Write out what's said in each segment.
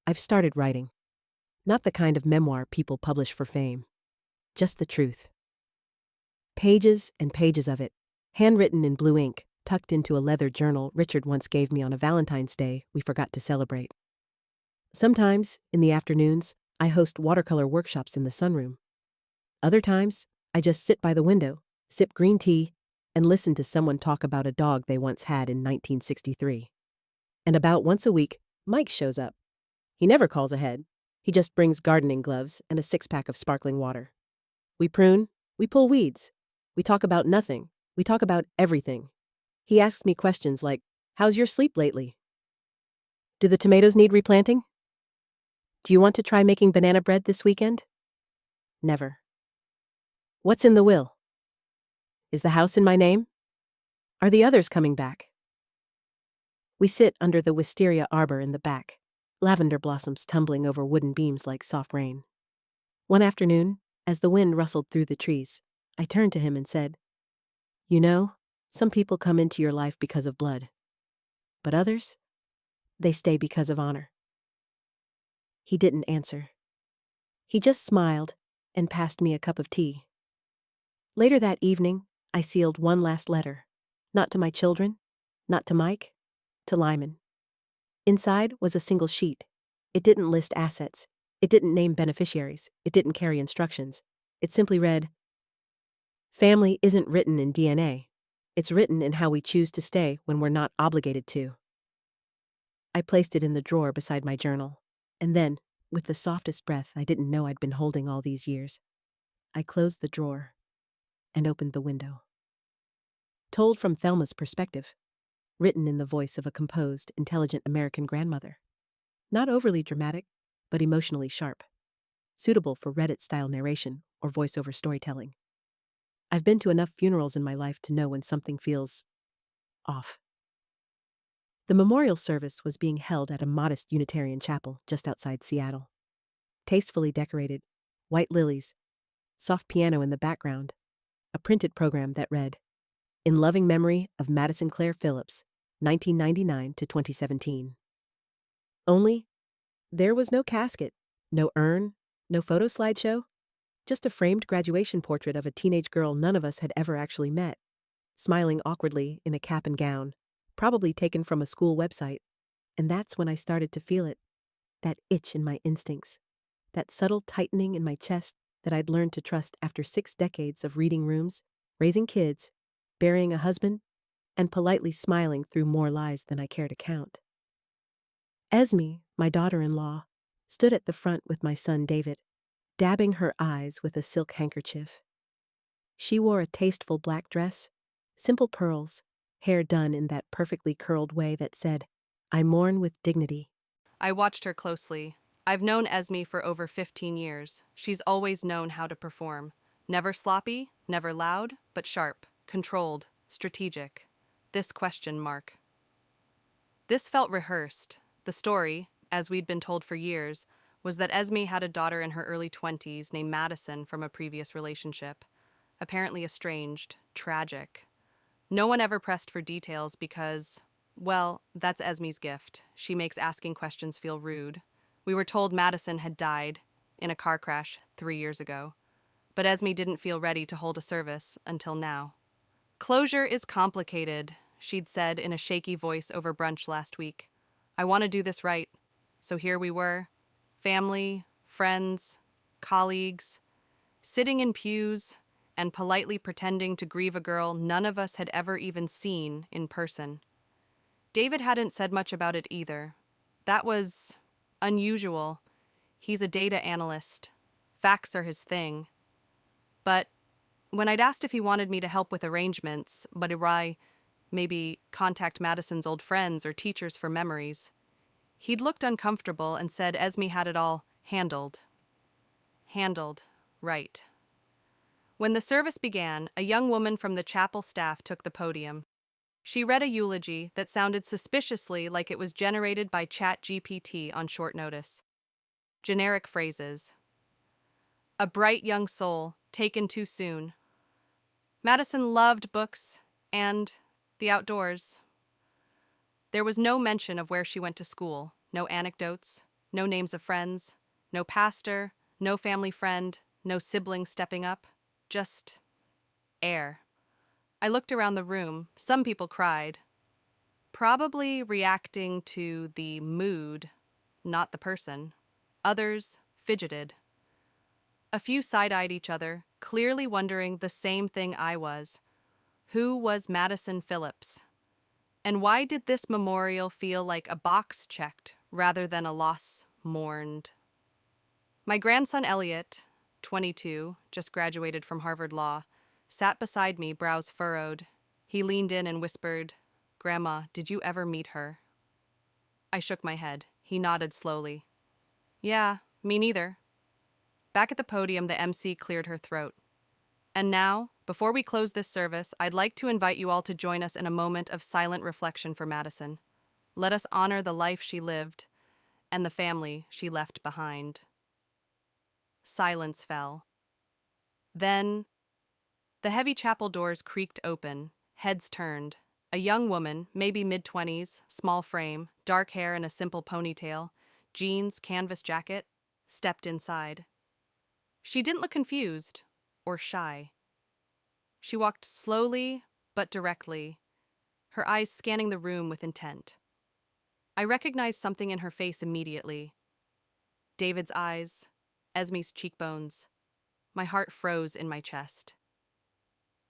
I've started writing. Not the kind of memoir people publish for fame. Just the truth. Pages and pages of it, handwritten in blue ink, tucked into a leather journal Richard once gave me on a Valentine's Day we forgot to celebrate. Sometimes, in the afternoons, I host watercolor workshops in the sunroom. Other times, I just sit by the window, sip green tea, and listen to someone talk about a dog they once had in 1963. And about once a week, Mike shows up. He never calls ahead. He just brings gardening gloves and a six-pack of sparkling water. We prune, we pull weeds. We talk about nothing. We talk about everything. He asks me questions like, "How's your sleep lately? Do the tomatoes need replanting? Do you want to try making banana bread this weekend?" Never. What's in the will? Is the house in my name? Are the others coming back? We sit under the wisteria arbor in the back, lavender blossoms tumbling over wooden beams like soft rain. One afternoon, as the wind rustled through the trees, I turned to him and said, "You know, some people come into your life because of blood. But others, they stay because of honor." He didn't answer. He just smiled and passed me a cup of tea. Later that evening, I sealed one last letter. Not to my children, not to Mike, to Lyman. Inside was a single sheet. It didn't list assets. It didn't name beneficiaries. It didn't carry instructions. It simply read, "Family isn't written in DNA. It's written in how we choose to stay when we're not obligated to." I placed it in the drawer beside my journal, and then, with the softest breath I didn't know I'd been holding all these years, I closed the drawer and opened the window. Told from Thelma's perspective, written in the voice of a composed, intelligent American grandmother. Not overly dramatic, but emotionally sharp. Suitable for Reddit-style narration or voiceover storytelling. I've been to enough funerals in my life to know when something feels off. The memorial service was being held at a modest Unitarian chapel just outside Seattle. Tastefully decorated, white lilies, soft piano in the background, a printed program that read, "In loving memory of Madison Clare Phillips, 1999 to 2017. Only, there was no casket, no urn, no photo slideshow, just a framed graduation portrait of a teenage girl none of us had ever actually met, smiling awkwardly in a cap and gown, probably taken from a school website. And that's when I started to feel it, that itch in my instincts, that subtle tightening in my chest that I'd learned to trust after 6 decades of reading rooms, raising kids, burying a husband, and politely smiling through more lies than I care to count. Esme, my daughter-in-law, stood at the front with my son David, dabbing her eyes with a silk handkerchief. She wore a tasteful black dress, simple pearls, hair done in that perfectly curled way that said, "I mourn with dignity." I watched her closely. I've known Esme for over 15 years. She's always known how to perform. Never sloppy, never loud, but sharp, controlled, strategic. This question mark. This felt rehearsed. The story, as we'd been told for years, was that Esme had a daughter in her early 20s named Madison from a previous relationship. Apparently estranged, tragic. No one ever pressed for details because, well, that's Esme's gift. She makes asking questions feel rude. We were told Madison had died in a car crash 3 years ago, but Esme didn't feel ready to hold a service until now. "Closure is complicated," she'd said in a shaky voice over brunch last week. "I want to do this right." So here we were, family, friends, colleagues, sitting in pews and politely pretending to grieve a girl none of us had ever even seen in person. David hadn't said much about it either. That was unusual. He's a data analyst. Facts are his thing. But when I'd asked if he wanted me to help with arrangements, but I maybe contact Madison's old friends or teachers for memories, he'd looked uncomfortable and said Esme had it all handled. Handled, right. When the service began, a young woman from the chapel staff took the podium. She read a eulogy that sounded suspiciously like it was generated by ChatGPT on short notice. Generic phrases. "A bright young soul, taken too soon. Madison loved books and the outdoors." There was no mention of where she went to school, no anecdotes, No names of friends, no pastor, no family friend, no sibling stepping up. Just air. I looked around the room. Some people cried, probably reacting to the mood, not the person. Others fidgeted. A few side-eyed each other, clearly wondering the same thing I was. Who was Madison Phillips? And why did this memorial feel like a box checked rather than a loss mourned? My grandson Elliot, 22, just graduated from Harvard Law, sat beside me, brows furrowed. He leaned in and whispered, "Grandma, did you ever meet her?" I shook my head. He nodded slowly. "Yeah, me neither." Back at the podium, the MC cleared her throat. "And now, before we close this service, I'd like to invite you all to join us in a moment of silent reflection for Madison. Let us honor the life she lived and the family she left behind." Silence fell. Then, the heavy chapel doors creaked open, heads turned. A young woman, maybe mid-20s, small frame, dark hair in a simple ponytail, jeans, canvas jacket, stepped inside. She didn't look confused or shy. She walked slowly but directly, her eyes scanning the room with intent. I recognized something in her face immediately. David's eyes, Esme's cheekbones. My heart froze in my chest.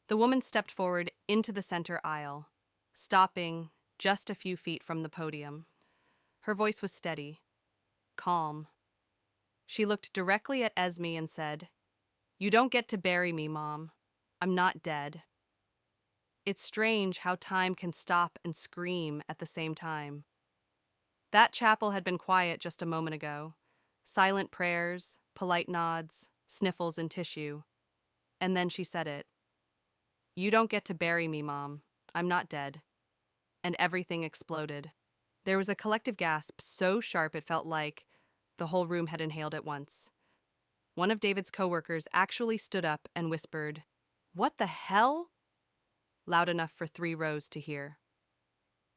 The woman stepped forward into the center aisle, stopping just a few feet from the podium. Her voice was steady, calm. She looked directly at Esme and said, "You don't get to bury me, Mom. I'm not dead." It's strange how time can stop and scream at the same time. That chapel had been quiet just a moment ago. Silent prayers, polite nods, sniffles and tissue. And then she said it. "You don't get to bury me, Mom. I'm not dead." And everything exploded. There was a collective gasp so sharp it felt like the whole room had inhaled at once. One of David's coworkers actually stood up and whispered, "What the hell?" loud enough for 3 rows to hear.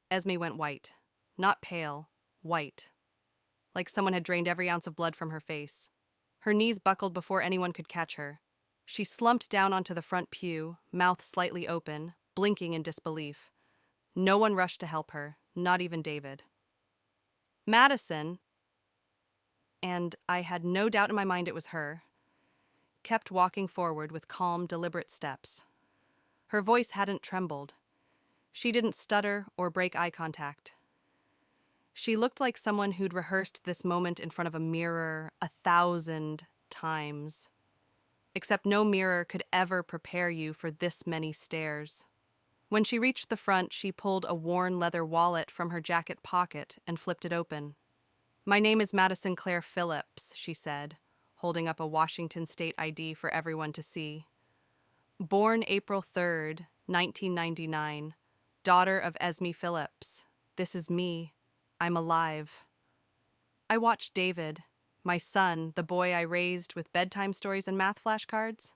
Esme went white. Not pale, white. Like someone had drained every ounce of blood from her face. Her knees buckled before anyone could catch her. She slumped down onto the front pew, mouth slightly open, blinking in disbelief. No one rushed to help her, not even David. Madison, and I had no doubt in my mind it was her, kept walking forward with calm, deliberate steps. Her voice hadn't trembled. She didn't stutter or break eye contact. She looked like someone who'd rehearsed this moment in front of a mirror 1,000 times. Except no mirror could ever prepare you for this many stares. When she reached the front, she pulled a worn leather wallet from her jacket pocket and flipped it open. "My name is Madison Claire Phillips," she said, holding up a Washington State ID for everyone to see. "Born April 3rd, 1999, daughter of Esme Phillips. This is me. I'm alive." I watched David, my son, the boy I raised with bedtime stories and math flashcards.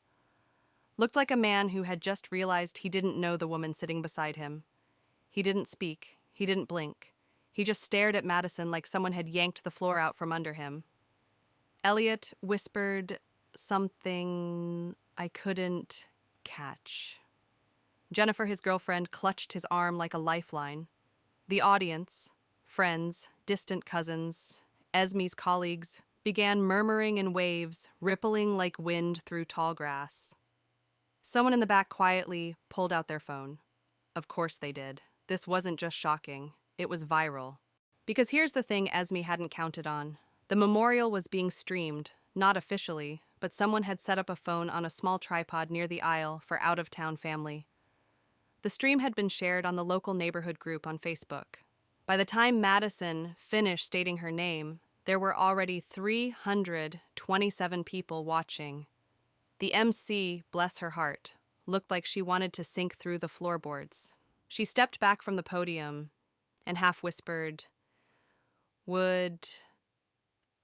Looked like a man who had just realized he didn't know the woman sitting beside him. He didn't speak. He didn't blink. He just stared at Madison like someone had yanked the floor out from under him. Elliot whispered something I couldn't catch. Jennifer, his girlfriend, clutched his arm like a lifeline. The audience, friends, distant cousins, Esme's colleagues, began murmuring in waves, rippling like wind through tall grass. Someone in the back quietly pulled out their phone. Of course they did. This wasn't just shocking. It was viral. Because here's the thing Esme hadn't counted on. The memorial was being streamed, not officially, but someone had set up a phone on a small tripod near the aisle for out-of-town family. The stream had been shared on the local neighborhood group on Facebook. By the time Madison finished stating her name, there were already 327 people watching. The MC, bless her heart, looked like she wanted to sink through the floorboards. She stepped back from the podium and half whispered, "Would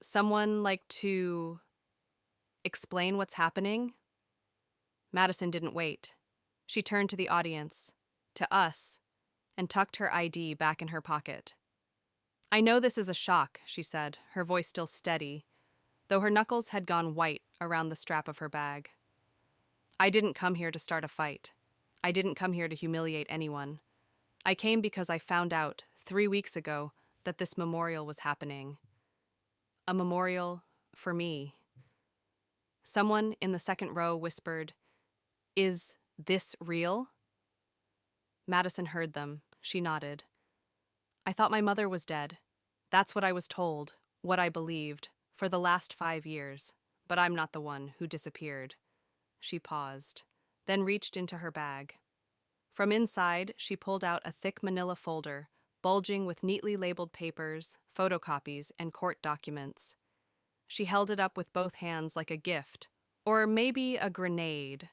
someone like to explain what's happening?" Madison didn't wait. She turned to the audience, to us, and tucked her ID back in her pocket. I know this is a shock, she said, her voice still steady, though her knuckles had gone white around the strap of her bag. I didn't come here to start a fight. I didn't come here to humiliate anyone. I came because I found out 3 weeks ago that this memorial was happening. A memorial for me. Someone in the second row whispered, "Is this real?" Madison heard them. She nodded. I thought my mother was dead. That's what I was told, what I believed, for the last 5 years. But I'm not the one who disappeared. She paused, then reached into her bag. From inside, she pulled out a thick manila folder, bulging with neatly labeled papers, photocopies, and court documents. She held it up with both hands like a gift, or maybe a grenade.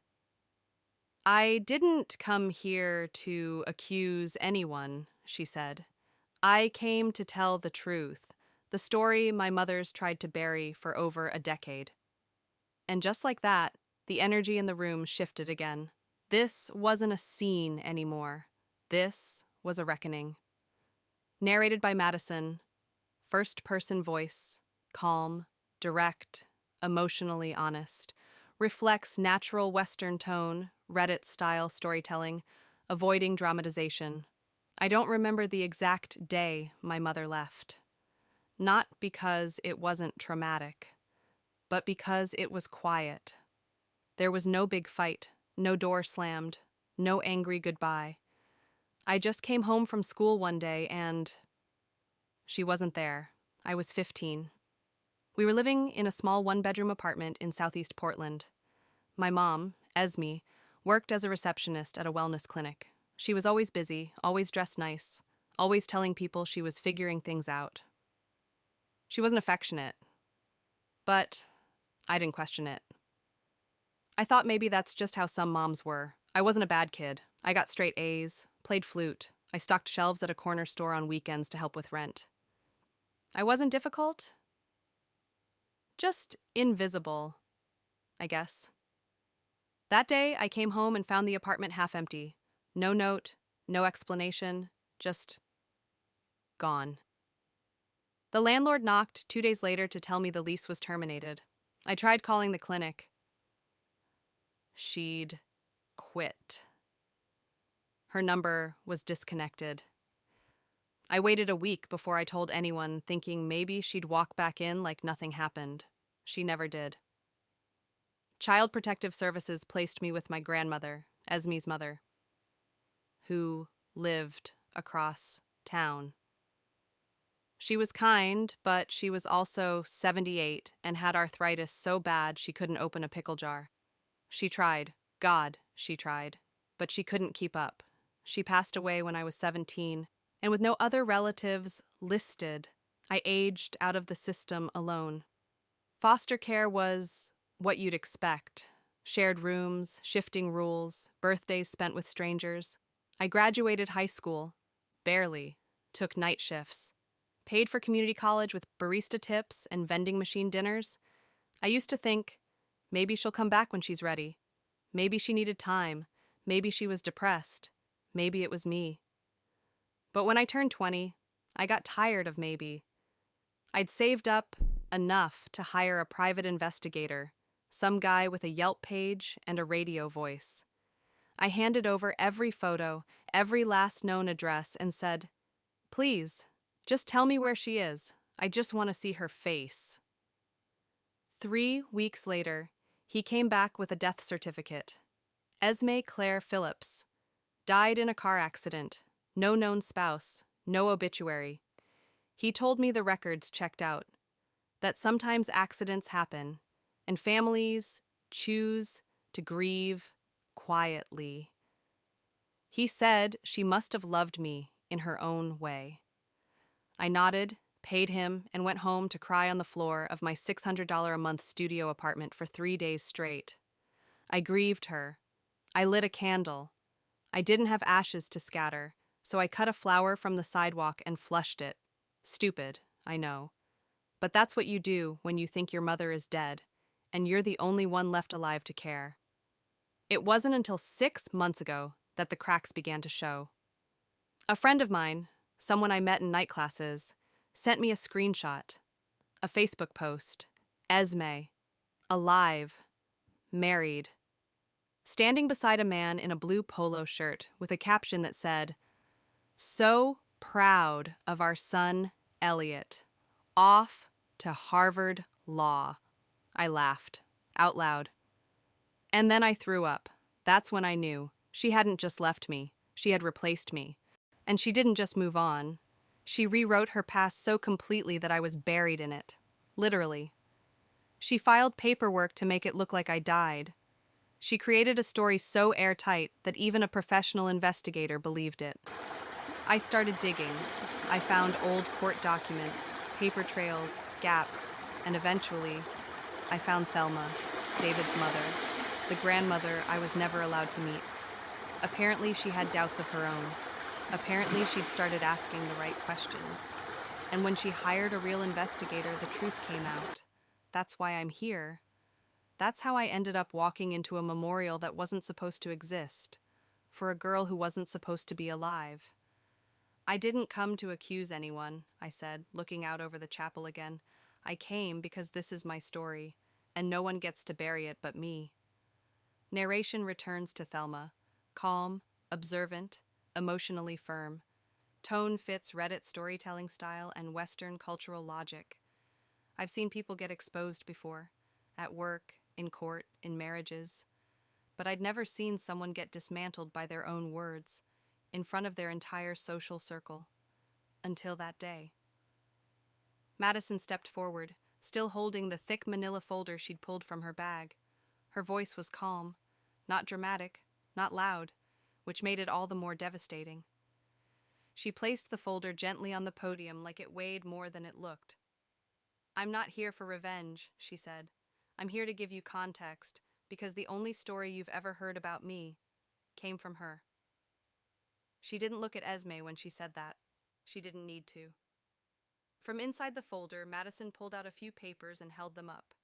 I didn't come here to accuse anyone, she said. I came to tell the truth, the story my mother's tried to bury for over a decade. And just like that, the energy in the room shifted again. This wasn't a scene anymore. This was a reckoning. Narrated by Madison, first-person voice, calm, direct, emotionally honest, reflects natural Western tone, Reddit-style storytelling, avoiding dramatization. I don't remember the exact day my mother left. Not because it wasn't traumatic, but because it was quiet. There was no big fight, no door slammed, no angry goodbye. I just came home from school one day and she wasn't there. I was 15. We were living in a small one-bedroom apartment in southeast Portland. My mom, Esme, worked as a receptionist at a wellness clinic. She was always busy, always dressed nice, always telling people she was figuring things out. She wasn't affectionate, but I didn't question it. I thought maybe that's just how some moms were. I wasn't a bad kid. I got straight A's, played flute. I stocked shelves at a corner store on weekends to help with rent. I wasn't difficult, just invisible, I guess. That day, I came home and found the apartment half empty. No note, no explanation, just gone. The landlord knocked 2 days later to tell me the lease was terminated. I tried calling the clinic. She'd quit. Her number was disconnected. I waited a week before I told anyone, thinking maybe she'd walk back in like nothing happened. She never did. Child Protective Services placed me with my grandmother, Esme's mother, who lived across town. She was kind, but she was also 78 and had arthritis so bad she couldn't open a pickle jar. She tried. God, she tried. But she couldn't keep up. She passed away when I was 17, and with no other relatives listed, I aged out of the system alone. Foster care was what you'd expect. Shared rooms, shifting rules, birthdays spent with strangers. I graduated high school, barely, took night shifts, paid for community college with barista tips and vending machine dinners. I used to think, maybe she'll come back when she's ready. Maybe she needed time. Maybe she was depressed. Maybe it was me. But when I turned 20, I got tired of maybe. I'd saved up enough to hire a private investigator, some guy with a Yelp page and a radio voice. I handed over every photo, every last known address, and said, "Please, just tell me where she is. I just want to see her face." 3 weeks later, he came back with a death certificate. Esme Claire Phillips. Died in a car accident. No known spouse. No obituary. He told me the records checked out. That sometimes accidents happen, and families choose to grieve quietly. He said she must have loved me in her own way. I nodded, paid him, and went home to cry on the floor of my $600 a month studio apartment for 3 days straight. I grieved her. I lit a candle. I didn't have ashes to scatter, so I cut a flower from the sidewalk and flushed it. Stupid, I know. But that's what you do when you think your mother is dead, and you're the only one left alive to care. It wasn't until 6 months ago that the cracks began to show. A friend of mine, someone I met in night classes, sent me a screenshot, a Facebook post. Esme, alive, married, standing beside a man in a blue polo shirt with a caption that said, "So proud of our son, Elliot. Off to Harvard Law." I laughed, out loud. And then I threw up. That's when I knew. She hadn't just left me, she had replaced me. And she didn't just move on. She rewrote her past so completely that I was buried in it. Literally. She filed paperwork to make it look like I died. She created a story so airtight that even a professional investigator believed it. I started digging. I found old court documents, paper trails, gaps, and eventually, I found Thelma, David's mother, the grandmother I was never allowed to meet. Apparently, she had doubts of her own. Apparently, she'd started asking the right questions. And when she hired a real investigator, the truth came out. That's why I'm here. That's how I ended up walking into a memorial that wasn't supposed to exist, for a girl who wasn't supposed to be alive. I didn't come to accuse anyone, I said, looking out over the chapel again. I came because this is my story, and no one gets to bury it but me. Narration returns to Thelma, calm, observant, emotionally firm. Tone fits Reddit storytelling style and Western cultural logic. I've seen people get exposed before, at work, in court, in marriages, but I'd never seen someone get dismantled by their own words, in front of their entire social circle. Until that day. Madison stepped forward, still holding the thick manila folder she'd pulled from her bag. Her voice was calm, not dramatic, not loud, which made it all the more devastating. She placed the folder gently on the podium like it weighed more than it looked. "I'm not here for revenge," she said. "I'm here to give you context, because the only story you've ever heard about me came from her." She didn't look at Esme when she said that. She didn't need to. From inside the folder, Madison pulled out a few papers and held them up.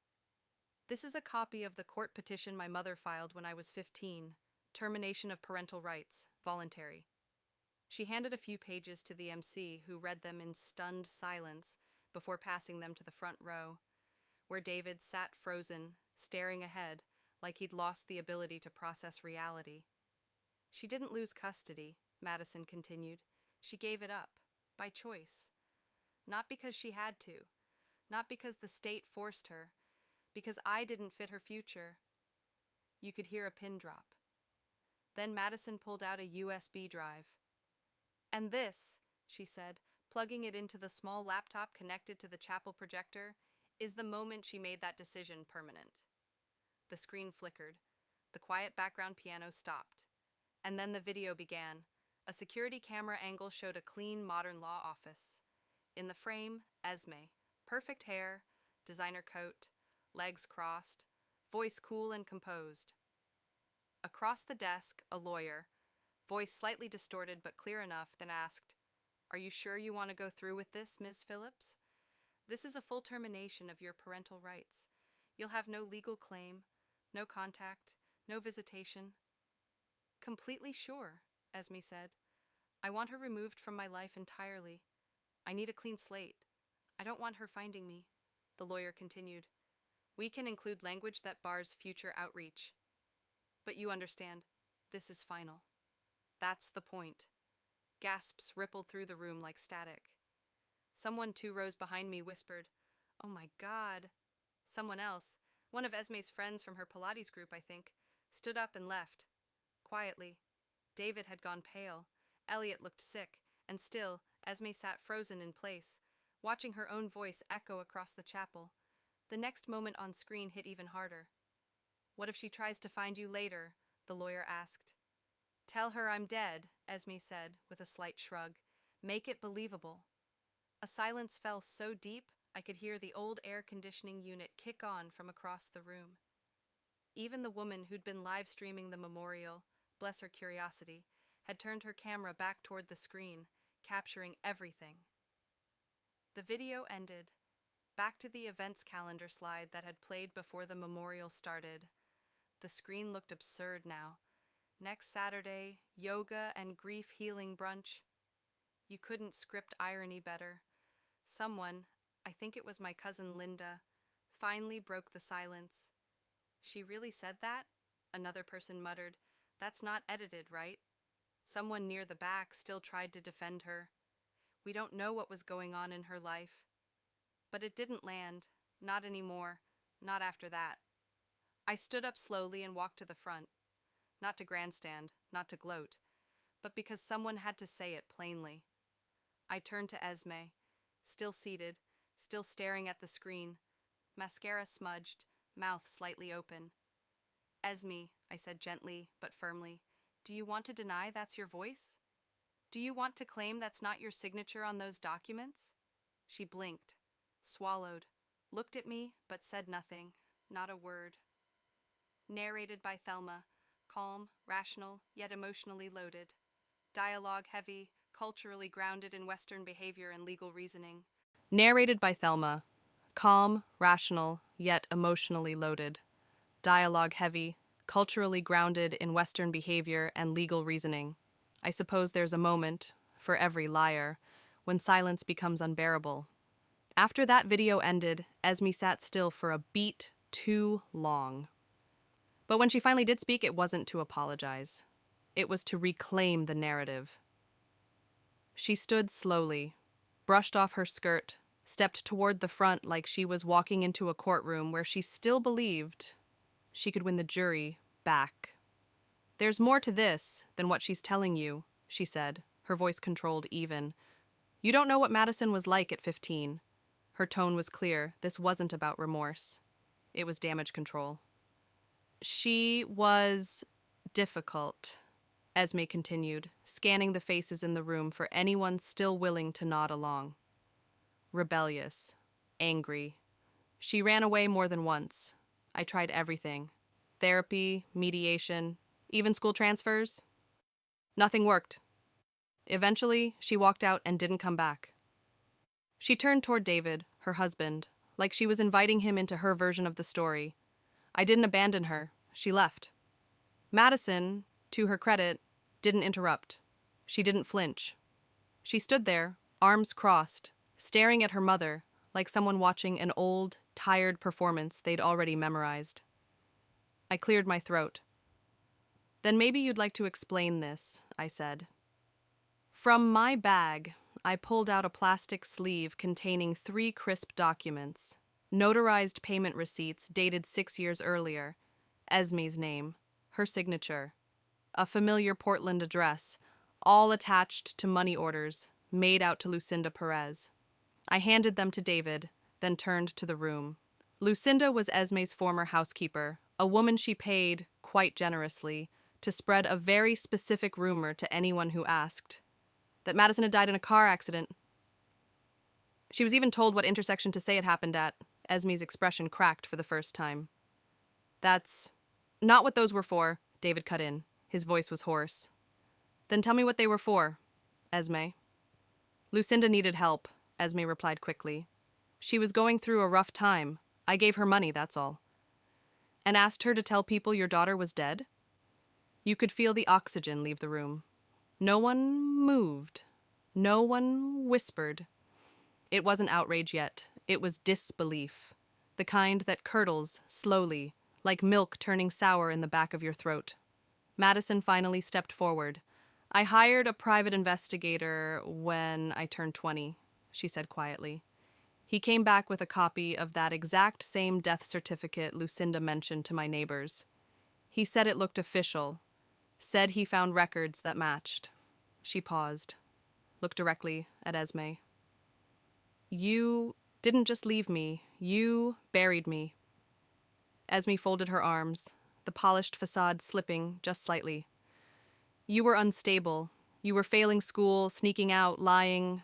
"This is a copy of the court petition my mother filed when I was 15, termination of parental rights, voluntary." She handed a few pages to the MC, who read them in stunned silence before passing them to the front row, where David sat frozen, staring ahead like he'd lost the ability to process reality. "She didn't lose custody," Madison continued. "She gave it up, by choice. Not because she had to, not because the state forced her, because I didn't fit her future." You could hear a pin drop. Then Madison pulled out a USB drive. "And this," she said, plugging it into the small laptop connected to the chapel projector, "is the moment she made that decision permanent." The screen flickered. The quiet background piano stopped. And then the video began. A security camera angle showed a clean, modern law office. In the frame, Esme. Perfect hair, designer coat, legs crossed, voice cool and composed. Across the desk, a lawyer, voice slightly distorted but clear enough, then asked, "Are you sure you want to go through with this, Ms. Phillips? This is a full termination of your parental rights. You'll have no legal claim, no contact, no visitation." "Completely sure," Esme said. "I want her removed from my life entirely. I need a clean slate. I don't want her finding me." The lawyer continued. "We can include language that bars future outreach. But you understand, this is final." "That's the point." Gasps rippled through the room like static. Someone 2 rows behind me whispered, "Oh my God." Someone else, one of Esme's friends from her Pilates group, I think, stood up and left. Quietly. David had gone pale. Elliot looked sick, and still, Esme sat frozen in place, watching her own voice echo across the chapel. The next moment on screen hit even harder. "What if she tries to find you later?" the lawyer asked. "Tell her I'm dead," Esme said, with a slight shrug. "Make it believable." A silence fell so deep I could hear the old air conditioning unit kick on from across the room. Even the woman who'd been live streaming the memorial, bless her curiosity, had turned her camera back toward the screen, capturing everything. The video ended. Back to the events calendar slide that had played before the memorial started. The screen looked absurd now. Next Saturday, yoga and grief healing brunch. You couldn't script irony better. Someone, I think it was my cousin Linda, finally broke the silence. She really said that? Another person muttered. That's not edited, right? Someone near the back still tried to defend her. We don't know what was going on in her life. But it didn't land. Not anymore. Not after that. I stood up slowly and walked to the front. Not to grandstand, not to gloat, but because someone had to say it plainly. I turned to Esme, still seated, still staring at the screen, mascara smudged, mouth slightly open. Esme, I said gently but firmly, do you want to deny that's your voice? Do you want to claim that's not your signature on those documents? She blinked, swallowed, looked at me but said nothing, not a word. Narrated by Thelma, calm, rational, yet emotionally loaded. Dialogue heavy, culturally grounded in Western behavior and legal reasoning. Narrated by Thelma, calm, rational, yet emotionally loaded. Dialogue heavy, culturally grounded in Western behavior and legal reasoning. I suppose there's a moment, for every liar, when silence becomes unbearable. After that video ended, Esme sat still for a beat too long. But when she finally did speak, it wasn't to apologize. It was to reclaim the narrative. She stood slowly, brushed off her skirt, stepped toward the front like she was walking into a courtroom where she still believed she could win the jury back. There's more to this than what she's telling you, she said, her voice controlled even. You don't know what Madison was like at 15. Her tone was clear. This wasn't about remorse. It was damage control. She was difficult, Esme continued, scanning the faces in the room for anyone still willing to nod along. Rebellious, angry. She ran away more than once. I tried everything. Therapy, mediation, even school transfers. Nothing worked. Eventually, she walked out and didn't come back. She turned toward David, her husband, like she was inviting him into her version of the story. I didn't abandon her. She left. Madison, to her credit, didn't interrupt. She didn't flinch. She stood there, arms crossed, staring at her mother like someone watching an old, tired performance they'd already memorized. I cleared my throat. Then maybe you'd like to explain this, I said. From my bag, I pulled out a plastic sleeve containing 3 crisp documents, notarized payment receipts dated 6 years earlier, Esme's name, her signature, a familiar Portland address, all attached to money orders made out to Lucinda Perez. I handed them to David, then turned to the room. Lucinda was Esme's former housekeeper, a woman she paid, quite generously, to spread a very specific rumor to anyone who asked, that Madison had died in a car accident. She was even told what intersection to say it happened at. Esme's expression cracked for the first time. That's not what those were for, David cut in. His voice was hoarse. Then tell me what they were for, Esme. Lucinda needed help, Esme replied quickly. She was going through a rough time. I gave her money, that's all. And asked her to tell people your daughter was dead? You could feel the oxygen leave the room. No one moved. No one whispered. It wasn't outrage yet. It was disbelief. The kind that curdles slowly, like milk turning sour in the back of your throat. Madison finally stepped forward. I hired a private investigator when I turned 20, she said quietly. He came back with a copy of that exact same death certificate Lucinda mentioned to my neighbors. He said it looked official, said he found records that matched. She paused, looked directly at Esme. You didn't just leave me, you buried me. Esme folded her arms, the polished facade slipping just slightly. You were unstable. You were failing school, sneaking out, lying.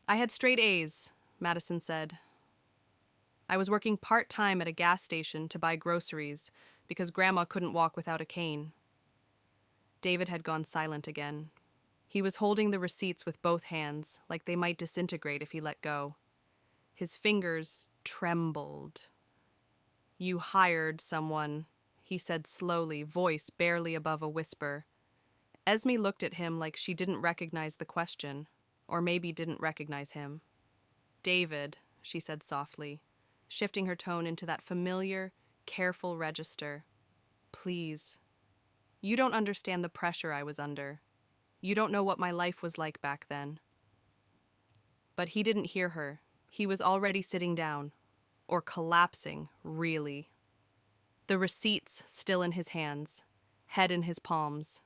I had straight A's, Madison said. I was working part-time at a gas station to buy groceries because Grandma couldn't walk without a cane. David had gone silent again. He was holding the receipts with both hands, like they might disintegrate if he let go. His fingers trembled. You hired someone, he said slowly, voice barely above a whisper. Esme looked at him like she didn't recognize the question, or maybe didn't recognize him. David, she said softly, shifting her tone into that familiar, careful register. Please. You don't understand the pressure I was under. You don't know what my life was like back then. But he didn't hear her. He was already sitting down, or collapsing, really. The receipts still in his hands, head in his palms.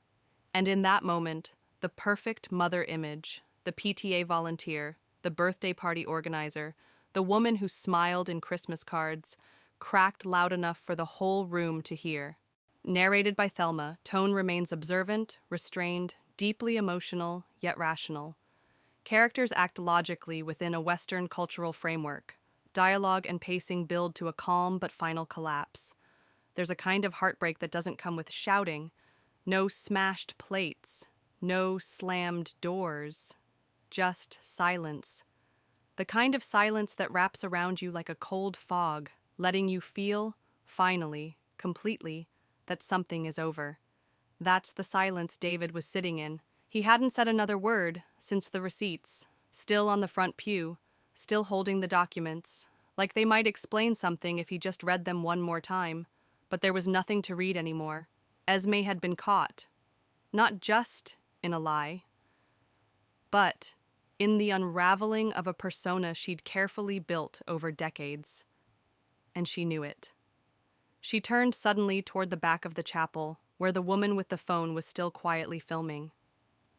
And in that moment, the perfect mother image, the PTA volunteer, the birthday party organizer, the woman who smiled in Christmas cards, cracked loud enough for the whole room to hear. Narrated by Thelma, tone remains observant, restrained, deeply emotional, yet rational. Characters act logically within a Western cultural framework. Dialogue and pacing build to a calm but final collapse. There's a kind of heartbreak that doesn't come with shouting. No smashed plates. No slammed doors. Just silence. The kind of silence that wraps around you like a cold fog, letting you feel, finally, completely, that something is over. That's the silence David was sitting in. He hadn't said another word since the receipts, still on the front pew, still holding the documents, like they might explain something if he just read them one more time, but there was nothing to read anymore. Esme had been caught, not just in a lie, but in the unraveling of a persona she'd carefully built over decades. And she knew it. She turned suddenly toward the back of the chapel, where the woman with the phone was still quietly filming.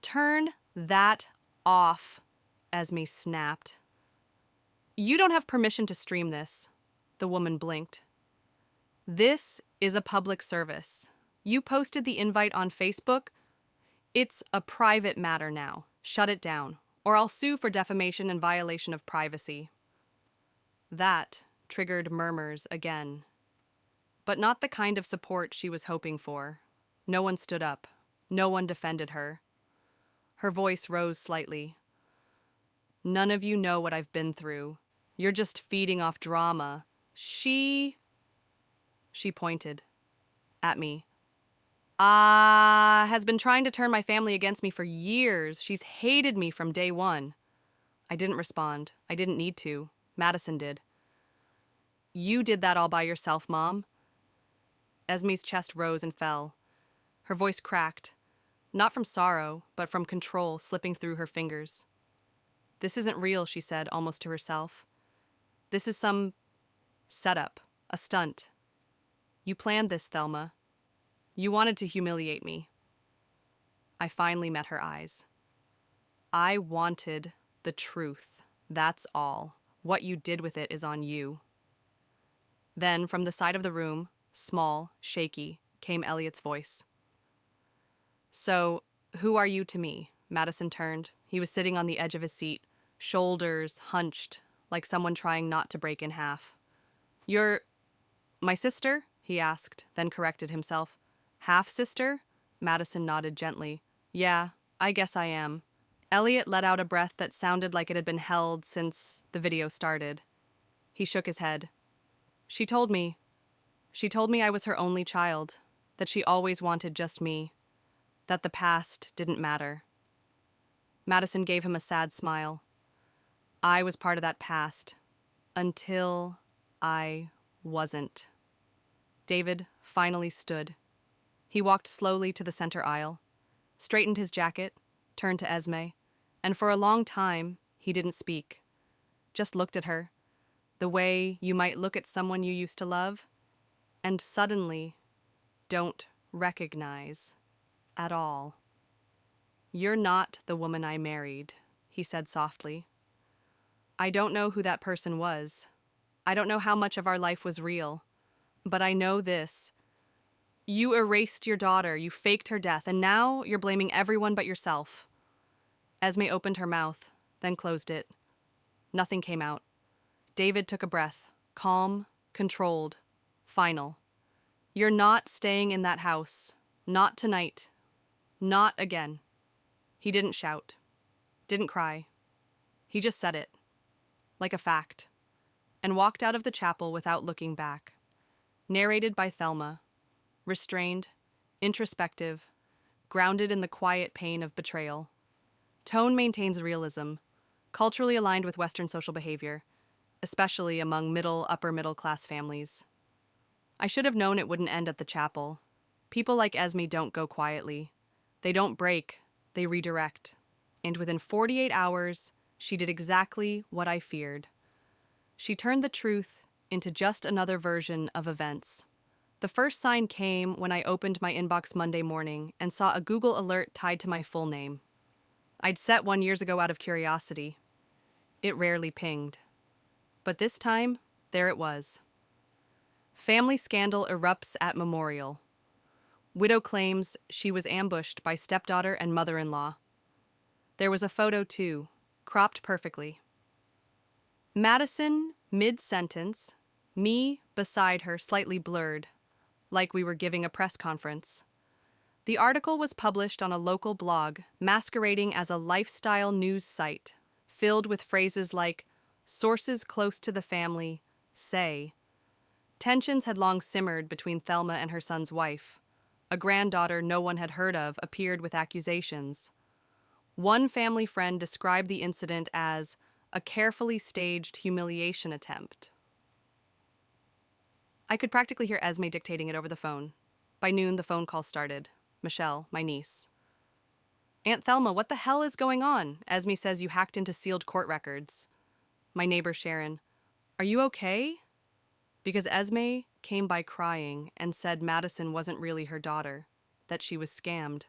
Turn that off, Esme snapped. You don't have permission to stream this, the woman blinked. This is a public service. You posted the invite on Facebook. It's a private matter now. Shut it down, or I'll sue for defamation and violation of privacy. That triggered murmurs again. But not the kind of support she was hoping for. No one stood up. No one defended her. Her voice rose slightly. None of you know what I've been through. You're just feeding off drama. She pointed at me. Has been trying to turn my family against me for years. She's hated me from day one. I didn't respond. I didn't need to. Madison did. You did that all by yourself, Mom. Esme's chest rose and fell. Her voice cracked, not from sorrow, but from control slipping through her fingers. This isn't real, she said, almost to herself. This is some setup, a stunt. You planned this, Thelma. You wanted to humiliate me. I finally met her eyes. I wanted the truth. That's all. What you did with it is on you. Then, from the side of the room, small, shaky, came Elliot's voice. So, who are you to me? Madison turned. He was sitting on the edge of his seat, shoulders hunched, like someone trying not to break in half. You're my sister? He asked, then corrected himself. Half-sister? Madison nodded gently. Yeah, I guess I am. Elliot let out a breath that sounded like it had been held since the video started. He shook his head. She told me I was her only child, that she always wanted just me, that the past didn't matter. Madison gave him a sad smile. I was part of that past, until I wasn't. David finally stood. He walked slowly to the center aisle, straightened his jacket, turned to Esme, and for a long time he didn't speak, just looked at her, the way you might look at someone you used to love, and suddenly don't recognize at all. You're not the woman I married, he said softly. I don't know who that person was. I don't know how much of our life was real. But I know this. You erased your daughter, you faked her death, and now you're blaming everyone but yourself. Esme opened her mouth, then closed it. Nothing came out. David took a breath, calm, controlled, final. You're not staying in that house. Not tonight. Not again. He didn't shout. Didn't cry. He just said it, like a fact, and walked out of the chapel without looking back. Narrated by Thelma. Restrained, introspective, grounded in the quiet pain of betrayal. Tone maintains realism, culturally aligned with Western social behavior, especially among upper middle class families. I should have known it wouldn't end at the chapel. People like Esme don't go quietly. They don't break, they redirect. And within 48 hours, she did exactly what I feared. She turned the truth into just another version of events. The first sign came when I opened my inbox Monday morning and saw a Google alert tied to my full name. I'd set one years ago out of curiosity. It rarely pinged. But this time, there it was. Family scandal erupts at memorial. Widow claims she was ambushed by stepdaughter and mother-in-law. There was a photo, too, cropped perfectly. Madison, mid-sentence, me beside her, slightly blurred, like we were giving a press conference. The article was published on a local blog, masquerading as a lifestyle news site, filled with phrases like, sources close to the family say. Tensions had long simmered between Thelma and her son's wife. A granddaughter no one had heard of appeared with accusations. One family friend described the incident as a carefully staged humiliation attempt. I could practically hear Esme dictating it over the phone. By noon, the phone call started. Michelle, my niece. Aunt Thelma, what the hell is going on? Esme says you hacked into sealed court records. My neighbor Sharon, are you okay? Because Esme came by crying and said Madison wasn't really her daughter, that she was scammed.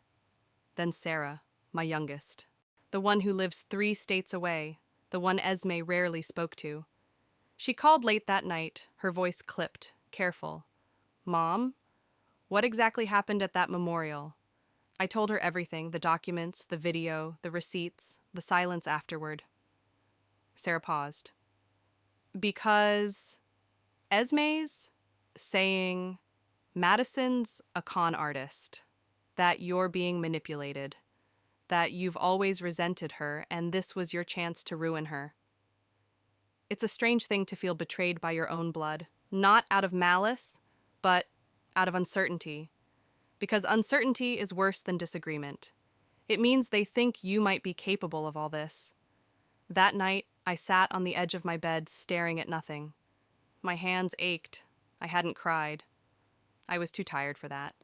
Then Sarah, my youngest, the one who lives 3 states away, the one Esme rarely spoke to. She called late that night, her voice clipped, careful. Mom, what exactly happened at that memorial? I told her everything, the documents, the video, the receipts, the silence afterward. Sarah paused. Because Esme's saying Madison's a con artist, that you're being manipulated, that you've always resented her and this was your chance to ruin her. It's a strange thing to feel betrayed by your own blood, not out of malice, but out of uncertainty. Because uncertainty is worse than disagreement. It means they think you might be capable of all this. That night, I sat on the edge of my bed, staring at nothing. My hands ached. I hadn't cried. I was too tired for that.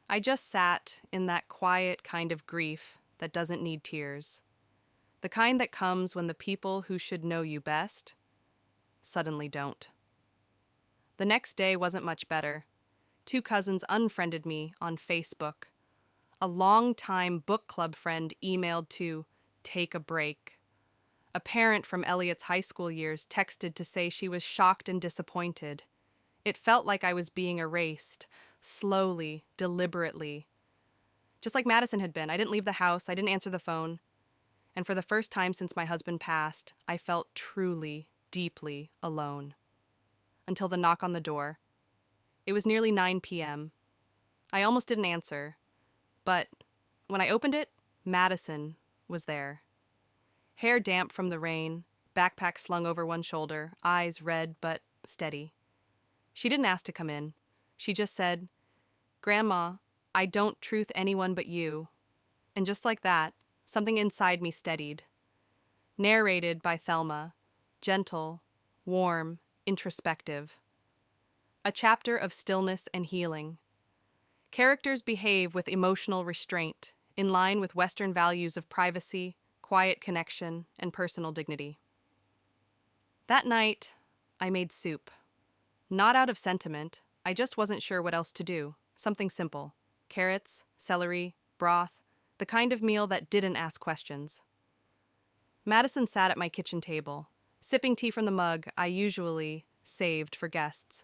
I just sat in that quiet kind of grief that doesn't need tears. The kind that comes when the people who should know you best suddenly don't. The next day wasn't much better. 2 cousins unfriended me on Facebook. A longtime book club friend emailed to take a break. A parent from Elliot's high school years texted to say she was shocked and disappointed. It felt like I was being erased, slowly, deliberately. Just like Madison had been, I didn't leave the house, I didn't answer the phone. And for the first time since my husband passed, I felt truly, deeply alone. Until the knock on the door. It was nearly 9 p.m. I almost didn't answer, but when I opened it, Madison was there. Hair damp from the rain, backpack slung over one shoulder, eyes red but steady. She didn't ask to come in. She just said, Grandma, I don't truth anyone but you. And just like that, something inside me steadied. Narrated by Thelma, gentle, warm, introspective. A chapter of stillness and healing. Characters behave with emotional restraint, in line with Western values of privacy, quiet connection, and personal dignity. That night, I made soup. Not out of sentiment, I just wasn't sure what else to do. Something simple. Carrots, celery, broth, the kind of meal that didn't ask questions. Madison sat at my kitchen table, sipping tea from the mug I usually saved for guests.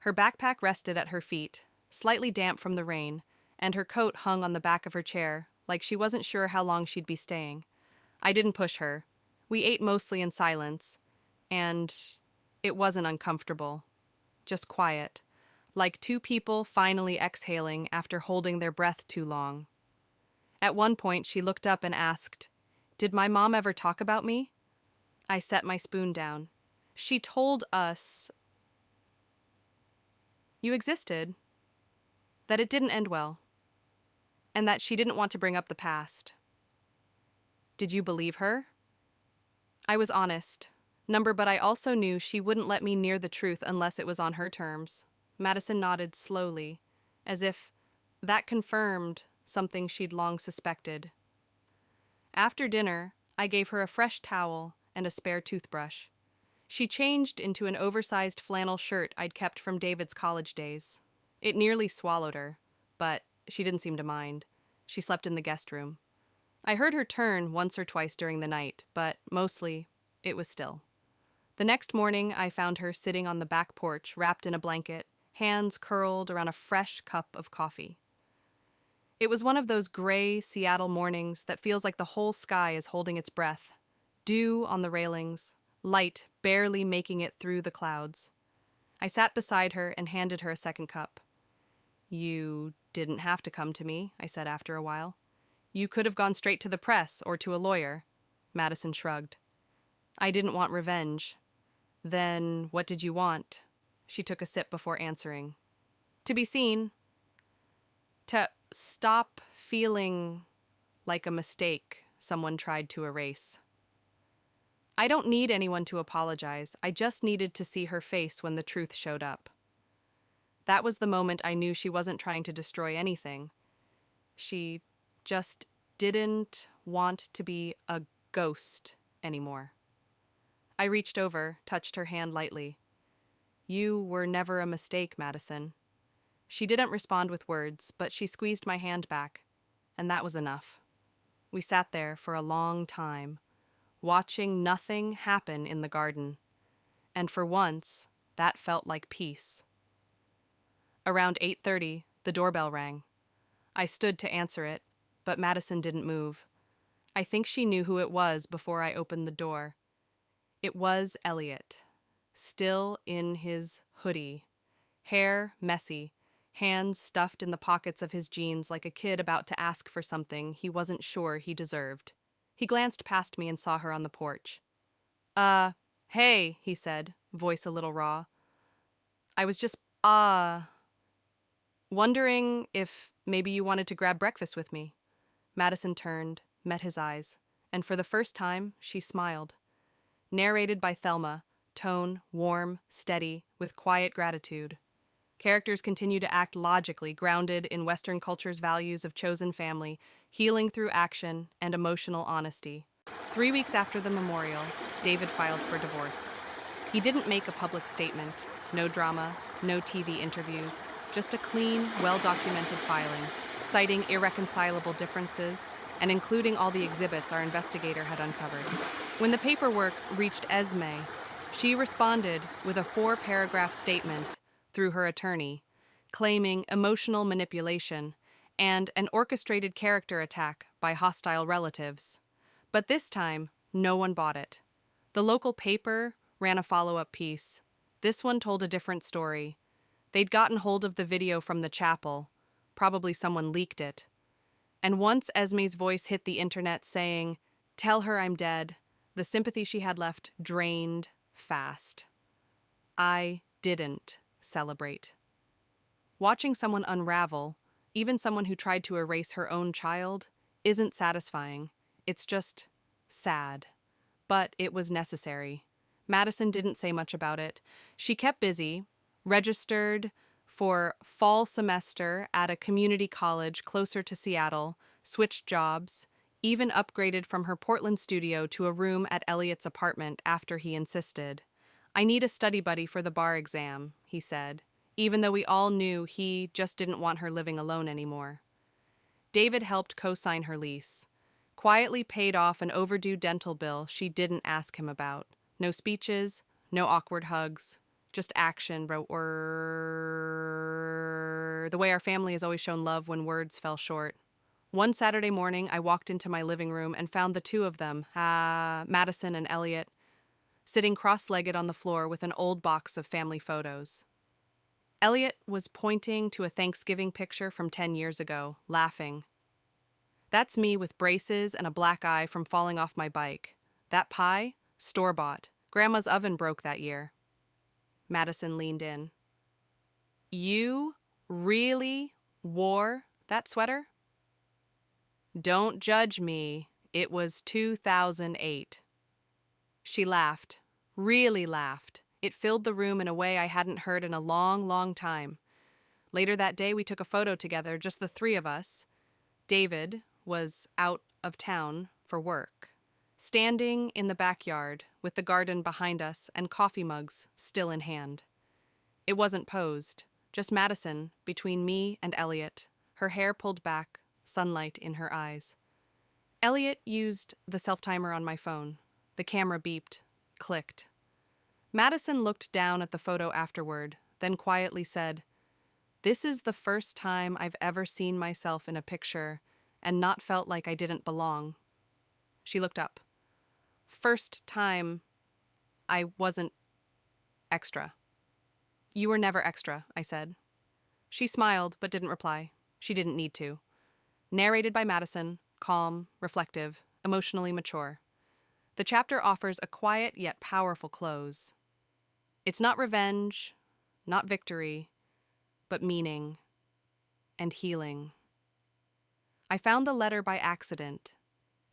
Her backpack rested at her feet, slightly damp from the rain, and her coat hung on the back of her chair, like she wasn't sure how long she'd be staying. I didn't push her. We ate mostly in silence, and it wasn't uncomfortable. Just quiet, like 2 people finally exhaling after holding their breath too long. At one point, she looked up and asked, Did my mom ever talk about me? I set my spoon down. She told us you existed, that it didn't end well, and that she didn't want to bring up the past. Did you believe her? I was honest. Number, but I also knew she wouldn't let me near the truth unless it was on her terms. Madison nodded slowly, as if that confirmed something she'd long suspected. After dinner, I gave her a fresh towel and a spare toothbrush. She changed into an oversized flannel shirt I'd kept from David's college days. It nearly swallowed her, but she didn't seem to mind. She slept in the guest room. I heard her turn once or twice during the night, but mostly it was still. The next morning, I found her sitting on the back porch, wrapped in a blanket, hands curled around a fresh cup of coffee. It was one of those gray Seattle mornings that feels like the whole sky is holding its breath. Dew on the railings, light barely making it through the clouds. I sat beside her and handed her a second cup. "You didn't have to come to me," I said after a while. "You could have gone straight to the press or to a lawyer." Madison shrugged. "I didn't want revenge." "Then what did you want?" She took a sip before answering. "To be seen. To stop feeling like a mistake someone tried to erase." I don't need anyone to apologize. I just needed to see her face when the truth showed up. That was the moment I knew she wasn't trying to destroy anything. She just didn't want to be a ghost anymore. I reached over, touched her hand lightly. "You were never a mistake, Madison." She didn't respond with words, but she squeezed my hand back, and that was enough. We sat there for a long time, watching nothing happen in the garden, and for once, that felt like peace. Around 8:30, the doorbell rang. I stood to answer it, but Madison didn't move. I think she knew who it was before I opened the door. It was Elliot, still in his hoodie, hair messy, hands stuffed in the pockets of his jeans like a kid about to ask for something he wasn't sure he deserved. He glanced past me and saw her on the porch. Hey," he said, voice a little raw. "I was just, wondering if maybe you wanted to grab breakfast with me." Madison turned, met his eyes, and for the first time, she smiled. Narrated by Thelma, tone warm, steady, with quiet gratitude. Characters continue to act logically, grounded in Western culture's values of chosen family, healing through action, and emotional honesty. 3 weeks after the memorial, David filed for divorce. He didn't make a public statement. No drama, no TV interviews, just a clean, well-documented filing, citing irreconcilable differences and including all the exhibits our investigator had uncovered. When the paperwork reached Esme, she responded with a 4-paragraph statement through her attorney, claiming emotional manipulation and an orchestrated character attack by hostile relatives. But this time, no one bought it. The local paper ran a follow-up piece. This one told a different story. They'd gotten hold of the video from the chapel. Probably someone leaked it. And once Esme's voice hit the internet saying, "Tell her I'm dead," the sympathy she had left drained fast. I didn't celebrate. Watching someone unravel, even someone who tried to erase her own child, isn't satisfying. It's just sad. But it was necessary. Madison didn't say much about it. She kept busy, registered for fall semester at a community college closer to Seattle, switched jobs, even upgraded from her Portland studio to a room at Elliot's apartment after he insisted. "I need a study buddy for the bar exam," he said, even though we all knew he just didn't want her living alone anymore. David helped co-sign her lease. Quietly paid off an overdue dental bill she didn't ask him about. No speeches, no awkward hugs, just action, the way our family has always shown love when words fell short. One Saturday morning, I walked into my living room and found the two of them, Madison and Elliot, sitting cross-legged on the floor with an old box of family photos. Elliot was pointing to a Thanksgiving picture from 10 years ago, laughing. "That's me with braces and a black eye from falling off my bike. That pie? Store-bought. Grandma's oven broke that year." Madison leaned in. "You really wore that sweater?" "Don't judge me. It was 2008. She laughed, really laughed. It filled the room in a way I hadn't heard in a long, long time. Later that day, we took a photo together, just the three of us. David was out of town for work, standing in the backyard with the garden behind us and coffee mugs still in hand. It wasn't posed, just Madison between me and Elliot, her hair pulled back, sunlight in her eyes. Elliot used the self-timer on my phone. The camera beeped, clicked. Madison looked down at the photo afterward, then quietly said, "This is the first time I've ever seen myself in a picture and not felt like I didn't belong." She looked up. "First time I wasn't extra." "You were never extra," I said. She smiled but didn't reply. She didn't need to. Narrated by Madison, calm, reflective, emotionally mature. The chapter offers a quiet yet powerful close. It's not revenge, not victory, but meaning and healing. I found the letter by accident.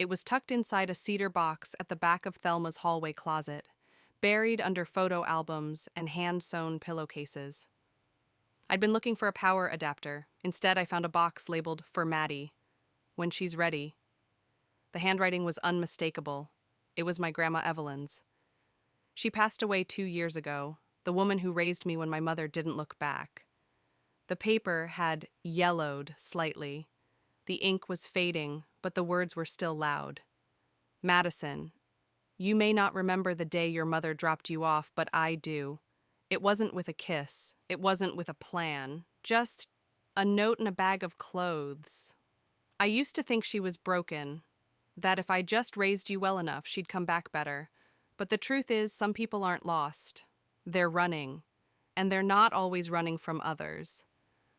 It was tucked inside a cedar box at the back of Thelma's hallway closet, buried under photo albums and hand-sewn pillowcases. I'd been looking for a power adapter. Instead, I found a box labeled "For Maddie. When she's ready." The handwriting was unmistakable. It was my Grandma Evelyn's. She passed away 2 years ago, the woman who raised me when my mother didn't look back. The paper had yellowed slightly. The ink was fading, but the words were still loud. "Madison, you may not remember the day your mother dropped you off, but I do. It wasn't with a kiss. It wasn't with a plan. Just a note and a bag of clothes. I used to think she was broken, that if I just raised you well enough, she'd come back better. But the truth is, some people aren't lost. They're running, and they're not always running from others.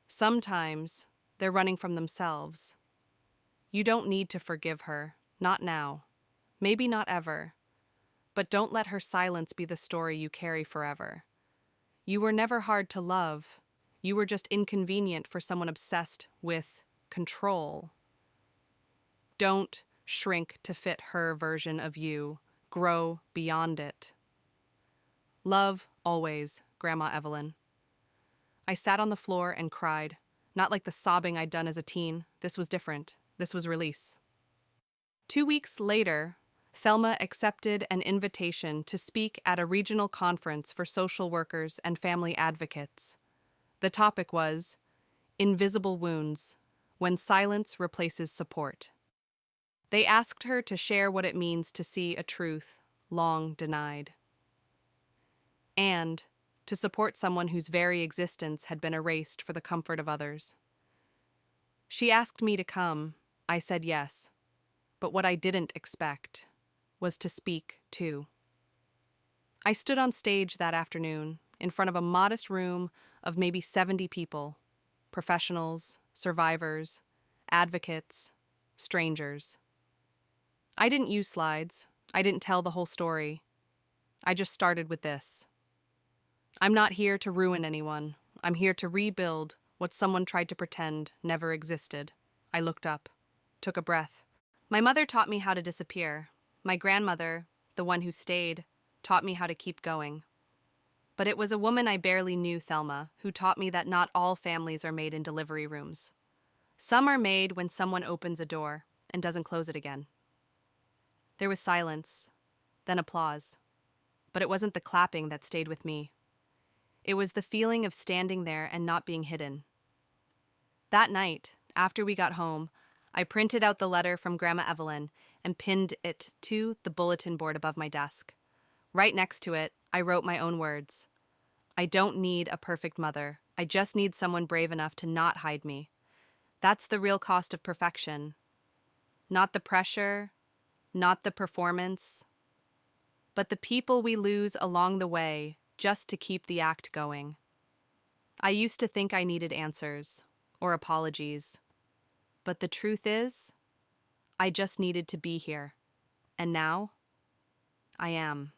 Sometimes they're running from themselves. You don't need to forgive her, not now. Maybe not ever. But don't let her silence be the story you carry forever. You were never hard to love. You were just inconvenient for someone obsessed with control. Don't shrink to fit her version of you. Grow beyond it. Love always, Grandma Evelyn." I sat on the floor and cried. Not like the sobbing I'd done as a teen. This was different. This was release. 2 weeks later, Thelma accepted an invitation to speak at a regional conference for social workers and family advocates. The topic was Invisible Wounds, When Silence Replaces Support. They asked her to share what it means to see a truth long denied, and to support someone whose very existence had been erased for the comfort of others. She asked me to come. I said yes, but what I didn't expect was to speak too. I stood on stage that afternoon in front of a modest room of maybe 70 people, professionals, survivors, advocates, strangers. I didn't use slides. I didn't tell the whole story. I just started with this. I'm not here to ruin anyone. I'm here to rebuild what someone tried to pretend never existed. I looked up, took a breath. My mother taught me how to disappear. My grandmother, the one who stayed, taught me how to keep going. But it was a woman I barely knew, Thelma, who taught me that not all families are made in delivery rooms. Some are made when someone opens a door and doesn't close it again. There was silence, then applause. But it wasn't the clapping that stayed with me. It was the feeling of standing there and not being hidden. That night, after we got home, I printed out the letter from Grandma Evelyn and pinned it to the bulletin board above my desk. Right next to it, I wrote my own words. I don't need a perfect mother. I just need someone brave enough to not hide me. That's the real cost of perfection. Not the pressure, not the performance, but the people we lose along the way just to keep the act going. I used to think I needed answers or apologies, but the truth is, I just needed to be here. And now, I am.